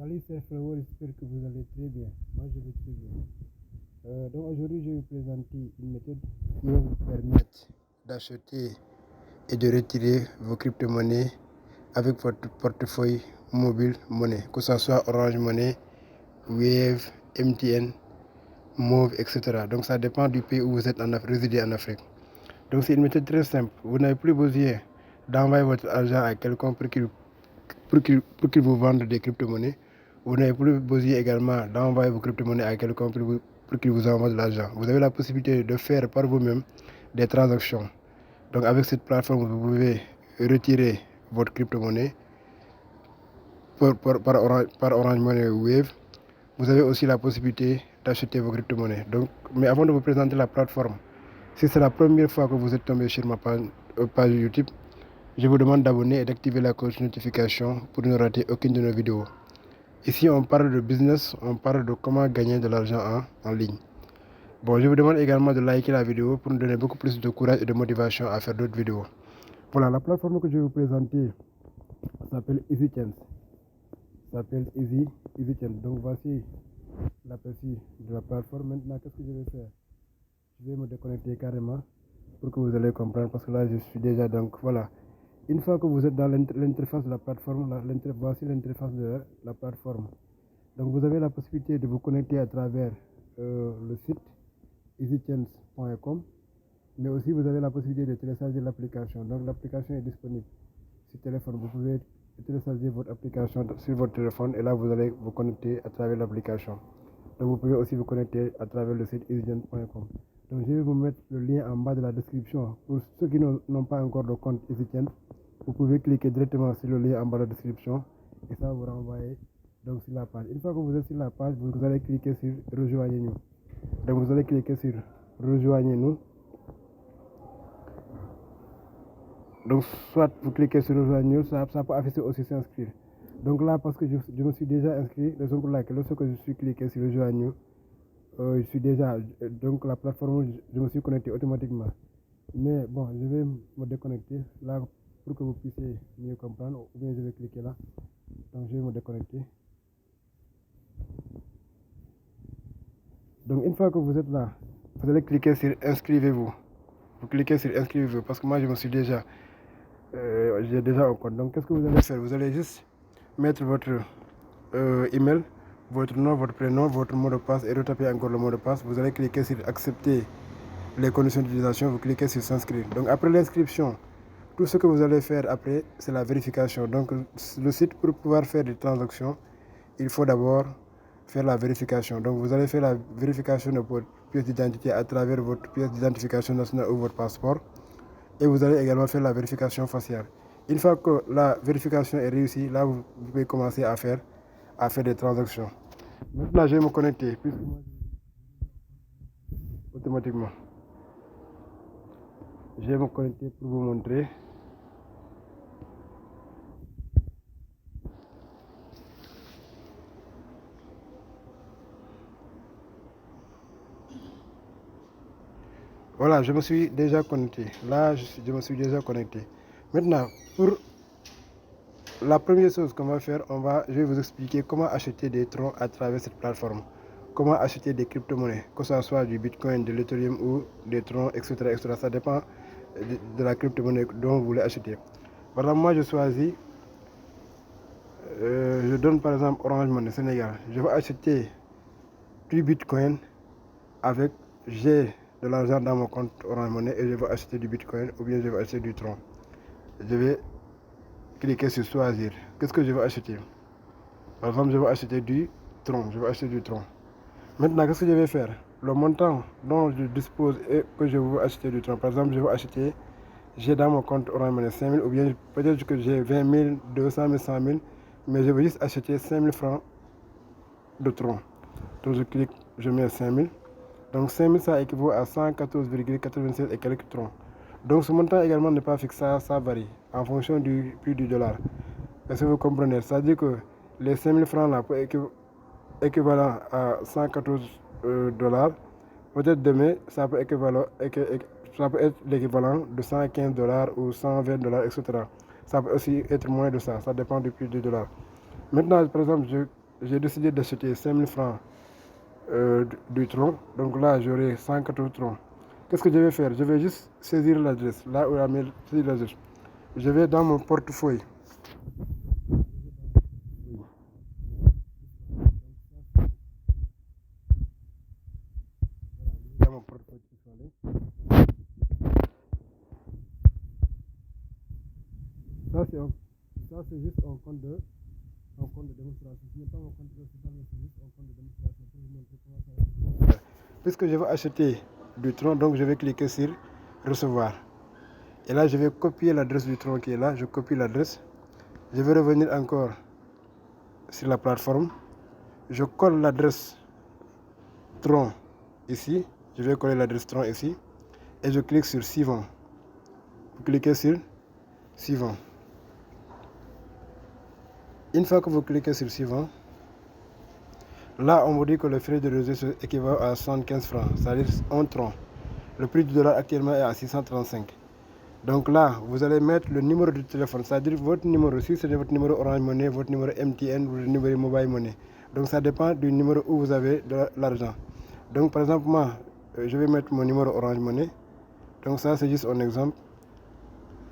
Salut, c'est Flower, j'espère que vous allez très bien. Moi, je vais très bien. Donc aujourd'hui, je vais vous présenter une méthode qui va vous permettre d'acheter et de retirer vos crypto-monnaies avec votre portefeuille mobile monnaie, que ce soit Orange Money, Wave, MTN, Move, etc. Donc ça dépend du pays où vous êtes résidé en Afrique. Donc c'est une méthode très simple. Vous n'avez plus besoin d'envoyer votre argent à quelqu'un pour qu'il vous vende des crypto-monnaies. Vous n'avez plus besoin également d'envoyer vos crypto-monnaies à quelqu'un pour qu'il vous envoie de l'argent. Vous avez la possibilité de faire par vous-même des transactions. Donc avec cette plateforme, vous pouvez retirer votre crypto-monnaie par Orange Money ou Wave. Vous avez aussi la possibilité d'acheter vos crypto-monnaies. Donc, mais avant de vous présenter la plateforme, si c'est la première fois que vous êtes tombé sur ma page YouTube, je vous demande d'abonner et d'activer la cloche de notification pour ne rater aucune de nos vidéos. Ici, on parle de business, on parle de comment gagner de l'argent en ligne. Bon, je vous demande également de liker la vidéo pour nous donner beaucoup plus de courage et de motivation à faire d'autres vidéos. Voilà, la plateforme que je vais vous présenter s'appelle EasyChance. Donc voici l'aperçu de la plateforme. Maintenant, qu'est-ce que je vais faire? Je vais me déconnecter carrément pour que vous allez comprendre parce que là, je suis déjà donc voilà. Une fois que vous êtes dans l'interface de la plateforme, voici l'interface de la plateforme. Donc vous avez la possibilité de vous connecter à travers le site easychance.com, mais aussi vous avez la possibilité de télécharger l'application. Donc l'application est disponible sur téléphone. Vous pouvez télécharger votre application sur votre téléphone et là vous allez vous connecter à travers l'application. Donc vous pouvez aussi vous connecter à travers le site easychance.com. Donc je vais vous mettre le lien en bas de la description. Pour ceux qui n'ont pas encore de compte EasyChance, vous pouvez cliquer directement sur le lien en bas de la description et ça va vous renvoyer donc sur la page. Une fois que vous êtes sur la page, vous allez cliquer sur rejoignez-nous. Donc vous allez cliquer sur rejoignez-nous. Donc soit vous cliquez sur rejoignez-nous, ça peut afficher aussi s'inscrire. Donc là, parce que je me suis déjà inscrit, raison pour laquelle lorsque je suis cliqué sur rejoignez-nous, je suis déjà, donc la plateforme, je me suis connecté automatiquement. Mais bon, je vais me déconnecter là pour que vous puissiez mieux comprendre, ou bien je vais cliquer là. Donc je vais me déconnecter. Donc une fois que vous êtes là, vous allez cliquer sur inscrivez-vous. Vous cliquez sur inscrivez-vous parce que moi je me suis déjà, j'ai déjà un compte. Donc qu'est-ce que vous allez faire? Vous allez juste mettre votre email, votre nom, votre prénom, votre mot de passe et retaper encore le mot de passe. Vous allez cliquer sur accepter les conditions d'utilisation, vous cliquez sur s'inscrire. Donc après l'inscription, tout ce que vous allez faire après, c'est la vérification. Donc le site, pour pouvoir faire des transactions, il faut d'abord faire la vérification. Donc vous allez faire la vérification de votre pièce d'identité à travers votre pièce d'identification nationale ou votre passeport. Et vous allez également faire la vérification faciale. Une fois que la vérification est réussie, là vous pouvez commencer à faire des transactions. Maintenant je vais me connecter automatiquement. Je vais me connecter pour vous montrer. Voilà, je me suis déjà connecté. Là, je me suis déjà connecté. Maintenant, pour la première chose qu'on va faire, je vais vous expliquer comment acheter des troncs à travers cette plateforme. Comment acheter des crypto-monnaies, que ce soit du Bitcoin, de l'Ethereum ou des troncs, etc., etc. Ça dépend de la crypto-monnaie dont vous voulez acheter. Par exemple, moi, je choisis, je donne par exemple Orange Money Sénégal. Je vais acheter du Bitcoin avec, j'ai de l'argent dans mon compte Orange Money et je vais acheter du Bitcoin ou bien je vais acheter du tronc. Je vais cliquer sur choisir. Qu'est-ce que je vais acheter? Par exemple, je vais acheter du tronc. Maintenant, qu'est-ce que je vais faire? Le montant dont je dispose et que je veux acheter du tronc. Par exemple, j'ai dans mon compte Orange Money 5 000 ou bien peut-être que j'ai 20 000, 200 000, 100 000, mais je veux juste acheter 5 000 francs de tronc. Donc je clique, je mets 5 000. Donc 5 000, ça équivaut à 114,96 et quelques troncs. Donc ce montant également n'est pas fixe, ça varie en fonction du prix du dollar. Est-ce que vous comprenez? C'est-à-dire que les 5 000 francs là, équivalent à 114 dollars, peut-être demain, ça peut être l'équivalent de 115 dollars ou 120 $, etc. Ça peut aussi être moins de ça, ça dépend du prix du dollar. Maintenant, par exemple, j'ai décidé d'acheter 5000 francs du tronc. Donc là, j'aurai 114 troncs. Qu'est-ce que je vais faire? Je vais juste saisir l'adresse. Là où il y a saisir l'adresse. Je vais dans mon portefeuille. Dans mon portefeuille. Ça, c'est juste un compte de démonstration. Ce n'est pas un compte principal, mais c'est juste un compte de démonstration pour vous montrer comment ça va. Puisque je veux acheter du tronc, donc je vais cliquer sur recevoir. Et là, je vais copier l'adresse du tronc qui est là. Je copie l'adresse. Je vais revenir encore sur la plateforme. Je colle l'adresse tronc ici. Je vais coller l'adresse tronc ici. Et je clique sur suivant. Vous cliquez sur suivant. Une fois que vous cliquez sur suivant, là, on vous dit que le frais de réseau équivaut à 75 francs, c'est-à-dire un tronc. Le prix du dollar actuellement est à 635. Donc là, vous allez mettre le numéro de téléphone, c'est-à-dire votre numéro, si c'est votre numéro Orange Money, votre numéro MTN ou votre numéro Mobile Money. Donc ça dépend du numéro où vous avez de l'argent. Donc par exemple, moi, je vais mettre mon numéro Orange Money. Donc ça, c'est juste un exemple.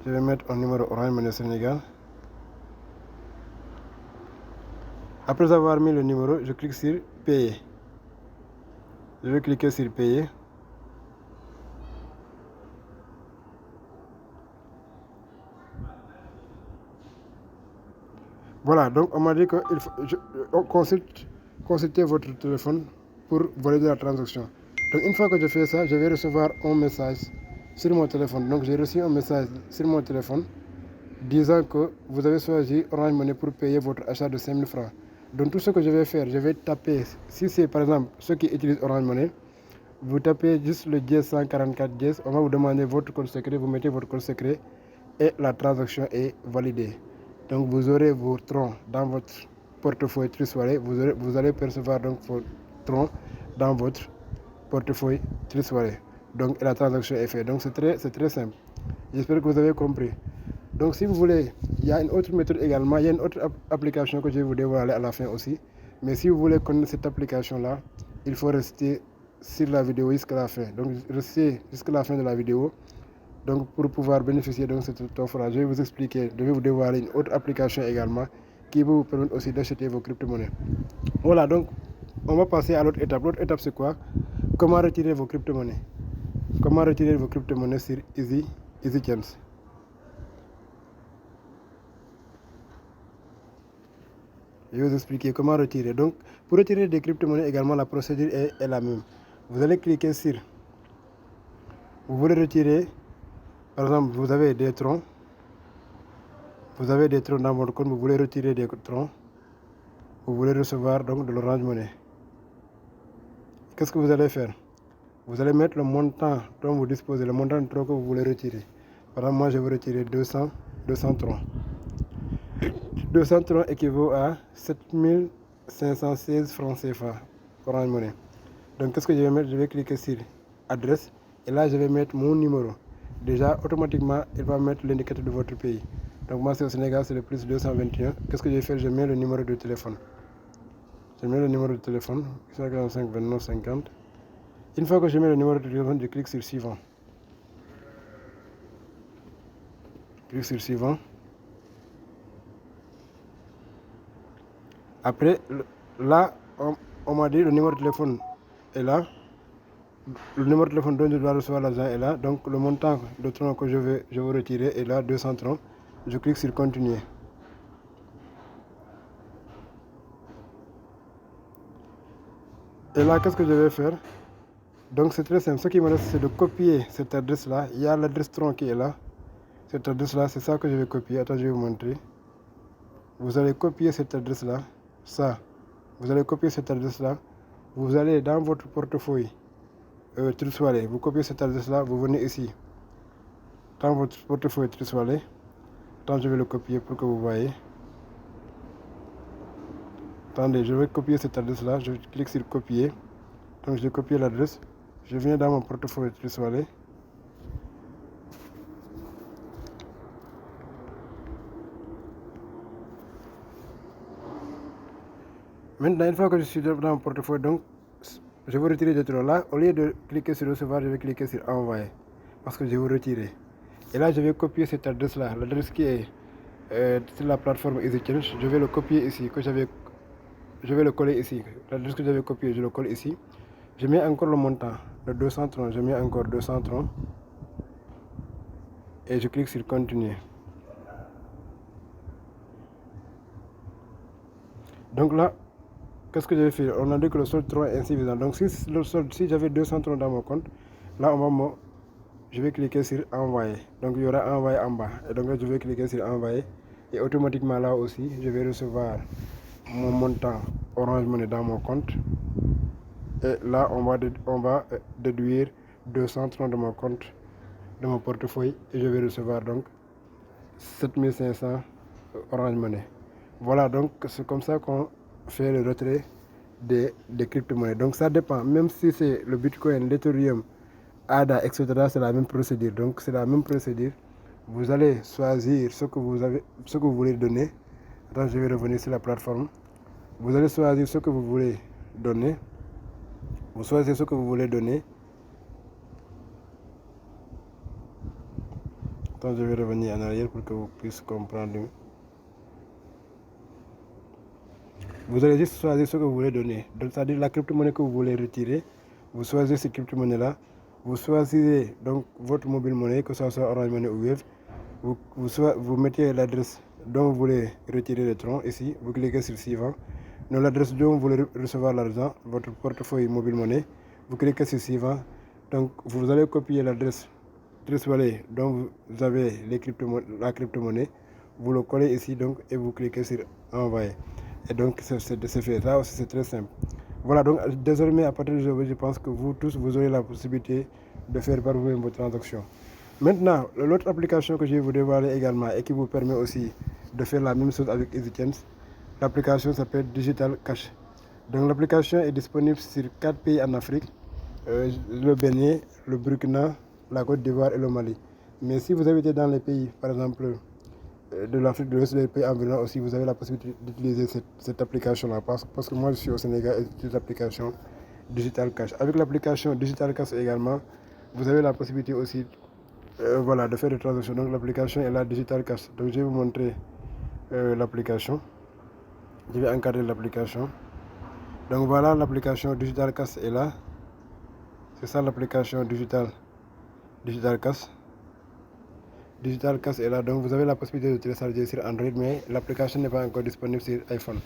Je vais mettre un numéro Orange Money Sénégal. Après avoir mis le numéro, je clique sur payer. Je vais cliquer sur payer. Voilà, donc on m'a dit que consultez votre téléphone pour valider la transaction. Donc une fois que je fais ça, je vais recevoir un message sur mon téléphone. Donc j'ai reçu un message sur mon téléphone disant que vous avez choisi Orange Money pour payer votre achat de 5000 francs. Donc tout ce que je vais faire, je vais taper, si c'est par exemple ceux qui utilisent Orange Money, vous tapez juste le dièse 144 dièse, on va vous demander votre code secret, vous mettez votre code secret et la transaction est validée. Donc vous aurez vos troncs dans votre portefeuille Trustwallet, vous allez percevoir donc vos troncs dans votre portefeuille Trustwallet. Donc la transaction est faite. Donc c'est très simple. J'espère que vous avez compris. Donc si vous voulez, il y a une autre méthode également, il y a une autre application que je vais vous dévoiler à la fin aussi. Mais si vous voulez connaître cette application-là, il faut rester sur la vidéo jusqu'à la fin. Donc restez jusqu'à la fin de la vidéo. Donc pour pouvoir bénéficier de cette offre-là, je vais vous expliquer, je vais vous dévoiler une autre application également qui vous permet aussi d'acheter vos crypto-monnaies. Voilà, donc on va passer à l'autre étape. L'autre étape c'est quoi? Comment retirer vos crypto-monnaies? Comment retirer vos crypto-monnaies sur EasyChange? Je vais vous expliquer comment retirer. Donc pour retirer des crypto-monnaies également, la procédure est la même. Vous allez cliquer sur, vous voulez retirer, par exemple, vous avez des troncs. Vous avez des troncs dans votre compte, vous voulez retirer des troncs, vous voulez recevoir donc de l'Orange Money. Qu'est-ce que vous allez faire? Vous allez mettre le montant dont vous disposez, le montant de troncs que vous voulez retirer. Par exemple, moi je veux retirer 200 troncs. 200 troncs équivaut à 7516 francs CFA Orange Money. Donc qu'est-ce que je vais mettre? Je vais cliquer sur adresse et là je vais mettre mon numéro. Déjà automatiquement il va mettre l'indicateur de votre pays. Donc moi c'est au Sénégal, c'est le plus 221. Qu'est-ce que je vais faire? Je mets le numéro de téléphone. Je mets le numéro de téléphone 145 29 50. Une fois que je mets le numéro de téléphone, je clique sur suivant. Clique sur suivant. Après, là, on m'a dit le numéro de téléphone est là. Le numéro de téléphone dont je dois recevoir l'argent est là. Donc le montant de tronc que je veux retirer est là, 200 troncs. Je clique sur continuer. Et là, qu'est-ce que je vais faire? Donc c'est très simple. Ce qui me reste, c'est de copier cette adresse-là. Il y a l'adresse tronc qui est là. Cette adresse-là, c'est ça que je vais copier. Attends, je vais vous montrer. Vous allez copier cette adresse-là. Ça. Vous allez copier cette adresse-là. Vous allez dans votre portefeuille Trustwallet. Vous copiez cette adresse-là. Vous venez ici. Dans votre portefeuille Trustwallet. Attends, je vais le copier pour que vous voyez. Attendez, je vais copier cette adresse-là. Je clique sur copier. Donc je copie l'adresse. Je viens dans mon portefeuille Trustwallet. Maintenant, une fois que je suis dans mon portefeuille, donc je veux retirer des troncs. Là, au lieu de cliquer sur recevoir, je vais cliquer sur envoyer parce que je veux retirer. Et là, je vais copier cette adresse-là, l'adresse qui est sur la plateforme EasyChange. Je vais le copier ici, je vais le coller ici. L'adresse que j'avais copiée, je le colle ici. Je mets encore le montant de 200 troncs. Je mets encore 200 troncs. Et je clique sur continuer. Donc là, qu'est-ce que je vais faire? On a dit que le solde tronc est insuffisant. Donc si j'avais 200 troncs dans mon compte, là je vais cliquer sur envoyer. Donc il y aura envoyer en bas. Et donc là, je vais cliquer sur envoyer. Et automatiquement là aussi, je vais recevoir mon montant Orange Money dans mon compte. Et là, on va déduire 200 troncs de mon compte, de mon portefeuille. Et je vais recevoir donc 7500 Orange Money. Voilà, donc c'est comme ça qu'on fait le retrait des crypto-monnaies. Donc ça dépend, même si c'est le Bitcoin, l'Ethereum, ADA, etc., c'est la même procédure. Donc c'est la même procédure. Vous allez choisir ce que vous voulez donner. Attends, je vais revenir sur la plateforme. Vous allez choisir ce que vous voulez donner. Vous choisissez ce que vous voulez donner. Attends, je vais revenir en arrière pour que vous puissiez comprendre. Vous allez juste choisir ce que vous voulez donner. Donc, c'est-à-dire la crypto-monnaie que vous voulez retirer. Vous choisissez cette crypto-monnaie-là. Vous choisissez donc votre mobile monnaie, que ce soit Orange Money ou Wave. Vous mettez l'adresse dont vous voulez retirer les troncs ici. Vous cliquez sur suivant. Donc l'adresse dont vous voulez recevoir l'argent, votre portefeuille mobile monnaie. Vous cliquez sur suivant. Donc vous allez copier l'adresse wallet dont vous avez la crypto-monnaie. Vous le collez ici donc et vous cliquez sur envoyer. Et donc c'est fait. Ça aussi c'est très simple. Voilà, donc désormais à partir d'aujourd'hui, je pense que vous tous, vous aurez la possibilité de faire par vous-même vos transactions. Maintenant, l'autre application que je vais vous dévoiler également et qui vous permet aussi de faire la même chose avec EasyChange, l'application s'appelle Digital Cash. Donc l'application est disponible sur 4 pays en Afrique, le Bénin, le Burkina, la Côte d'Ivoire et le Mali. Mais si vous habitez dans les pays, par exemple, de l'Afrique de l'Ouest, des pays environnants aussi, vous avez la possibilité d'utiliser cette application-là. Parce que moi, je suis au Sénégal et j'utilise l'application Digital Cash. Avec l'application Digital Cash également, vous avez la possibilité aussi voilà, de faire des transactions. Donc l'application est la Digital Cash. Donc je vais vous montrer l'application. Je vais encadrer l'application. Donc voilà, l'application Digital Cash est là. C'est ça l'application Digital Cash. Digital Cash est là, donc vous avez la possibilité de télécharger sur Android, mais l'application n'est pas encore disponible sur iPhone.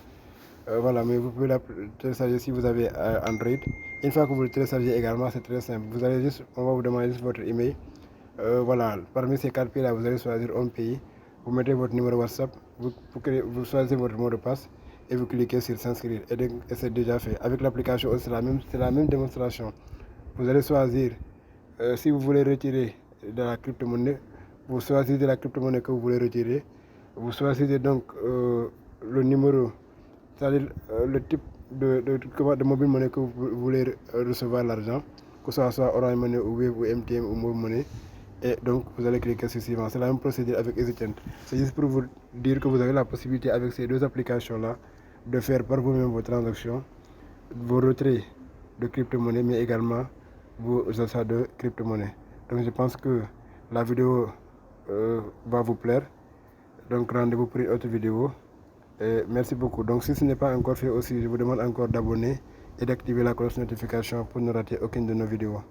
Voilà, mais vous pouvez la télécharger si vous avez Android. Une fois que vous le téléchargez également, c'est très simple. Vous allez juste, on va vous demander juste votre email. Voilà, parmi ces 4 pays là, vous allez choisir un pays. Vous mettez votre numéro WhatsApp, vous choisissez votre mot de passe et vous cliquez sur s'inscrire. Et c'est déjà fait. Avec l'application, c'est la même démonstration. Vous allez choisir si vous voulez retirer de la crypto-monnaie. Vous choisissez la crypto-monnaie que vous voulez retirer. Vous choisissez donc le numéro, c'est-à-dire le type de mobile monnaie que vous voulez recevoir l'argent, que ce soit Orange Money ou Wave ou MTM ou Mobile Money. Et donc vous allez cliquer sur suivant. C'est la même procédure avec EasyChange. C'est juste pour vous dire que vous avez la possibilité avec ces deux applications-là de faire par vous-même vos transactions, vos retraits de crypto-monnaie, mais également vos achats de crypto-monnaie. Donc je pense que la vidéo va vous plaire. Donc rendez-vous pour une autre vidéo. Et merci beaucoup. Donc si ce n'est pas encore fait aussi, je vous demande encore d'abonner et d'activer la cloche de notification pour ne rater aucune de nos vidéos.